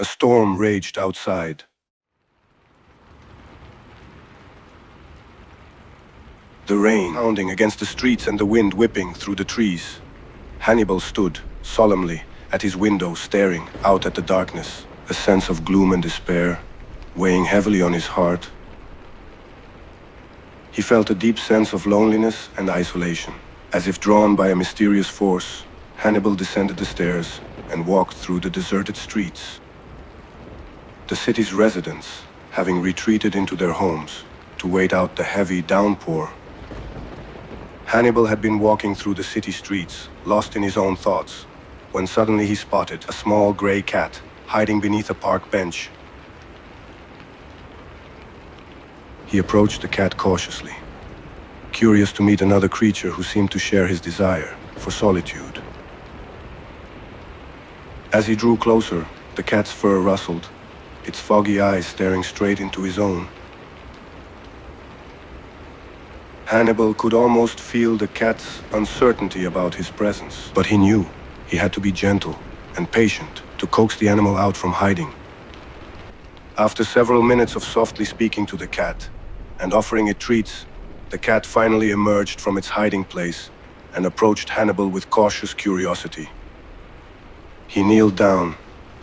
A storm raged outside. The rain pounding against the streets and the wind whipping through the trees. Hannibal stood, solemnly, at his window staring out at the darkness, a sense of gloom and despair weighing heavily on his heart. He felt a deep sense of loneliness and isolation. As if drawn by a mysterious force, Hannibal descended the stairs and walked through the deserted streets. The city's residents, having retreated into their homes to wait out the heavy downpour. Hannibal had been walking through the city streets, lost in his own thoughts, when suddenly he spotted a small gray cat hiding beneath a park bench. He approached the cat cautiously, curious to meet another creature who seemed to share his desire for solitude. As he drew closer, the cat's fur rustled, its foggy eyes staring straight into his own. Hannibal could almost feel the cat's uncertainty about his presence, but he knew he had to be gentle and patient to coax the animal out from hiding. After several minutes of softly speaking to the cat and offering it treats, the cat finally emerged from its hiding place and approached Hannibal with cautious curiosity. He kneeled down,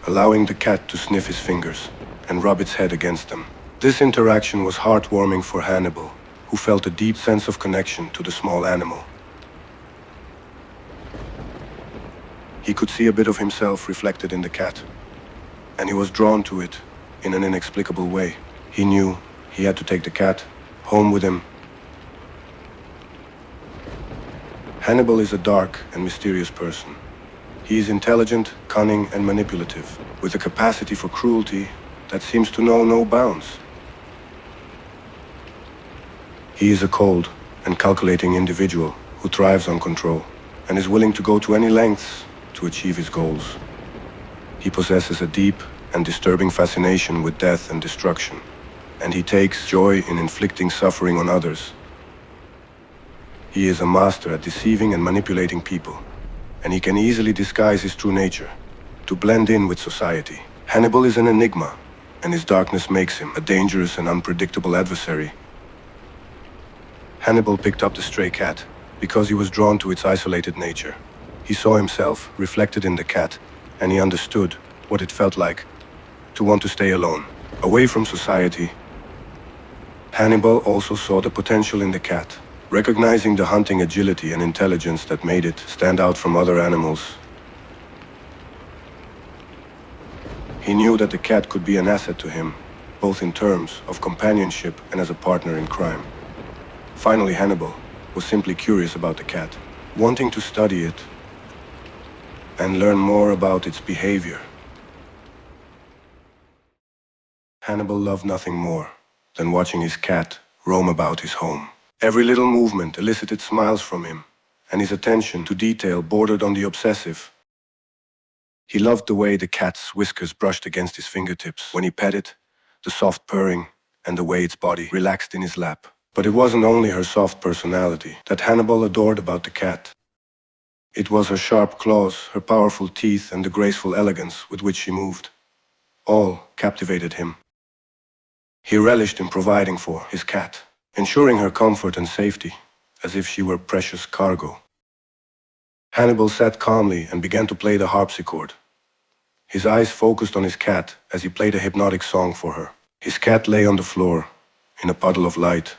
allowing the cat to sniff his fingers and rub its head against them. This interaction was heartwarming for Hannibal, who felt a deep sense of connection to the small animal. He could see a bit of himself reflected in the cat, and he was drawn to it in an inexplicable way. He knew he had to take the cat home with him. Hannibal is a dark and mysterious person. He is intelligent, cunning, and manipulative, with a capacity for cruelty that seems to know no bounds. He is a cold and calculating individual who thrives on control and is willing to go to any lengths to achieve his goals. He possesses a deep and disturbing fascination with death and destruction, and he takes joy in inflicting suffering on others. He is a master at deceiving and manipulating people, and he can easily disguise his true nature to blend in with society. Hannibal is an enigma, and his darkness makes him a dangerous and unpredictable adversary. Hannibal picked up the stray cat because he was drawn to its isolated nature. He saw himself reflected in the cat, and he understood what it felt like to want to stay alone, away from society. Hannibal also saw the potential in the cat, recognizing the hunting agility and intelligence that made it stand out from other animals. He knew that the cat could be an asset to him, both in terms of companionship and as a partner in crime. Finally, Hannibal was simply curious about the cat, wanting to study it and learn more about its behavior. Hannibal loved nothing more than watching his cat roam about his home. Every little movement elicited smiles from him, and his attention to detail bordered on the obsessive. He loved the way the cat's whiskers brushed against his fingertips when he pet it, the soft purring, and the way its body relaxed in his lap. But it wasn't only her soft personality that Hannibal adored about the cat. It was her sharp claws, her powerful teeth, and the graceful elegance with which she moved. All captivated him. He relished in providing for his cat, ensuring her comfort and safety, as if she were precious cargo. Hannibal sat calmly and began to play the harpsichord. His eyes focused on his cat as he played a hypnotic song for her. His cat lay on the floor, in a puddle of light.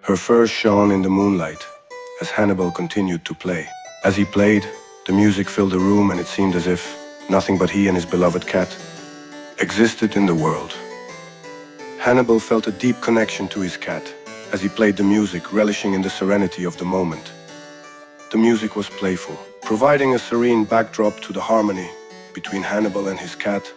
Her fur shone in the moonlight as Hannibal continued to play. As he played, the music filled the room, and it seemed as if nothing but he and his beloved cat existed in the world. Hannibal felt a deep connection to his cat, as he played the music, relishing in the serenity of the moment. The music was playful, providing a serene backdrop to the harmony between Hannibal and his cat.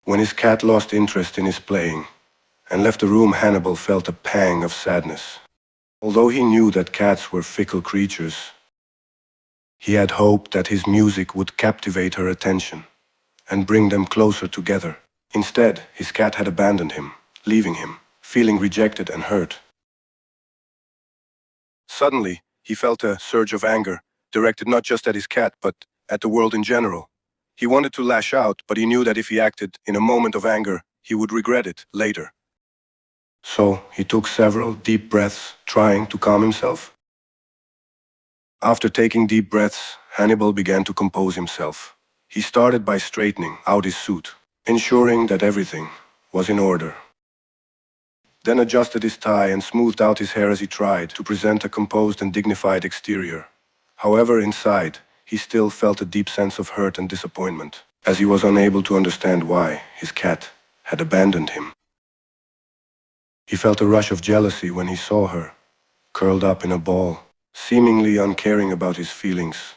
When his cat lost interest in his playing and left the room, Hannibal felt a pang of sadness. Although he knew that cats were fickle creatures, he had hoped that his music would captivate her attention and bring them closer together. Instead, his cat had abandoned him, leaving him, feeling rejected and hurt. Suddenly, he felt a surge of anger, directed not just at his cat, but at the world in general. He wanted to lash out, but he knew that if he acted in a moment of anger, he would regret it later. So, he took several deep breaths, trying to calm himself. After taking deep breaths, Hannibal began to compose himself. He started by straightening out his suit, ensuring that everything was in order. Then adjusted his tie and smoothed out his hair as he tried to present a composed and dignified exterior. However, inside, he still felt a deep sense of hurt and disappointment, as he was unable to understand why his cat had abandoned him. He felt a rush of jealousy when he saw her, curled up in a ball, seemingly uncaring about his feelings.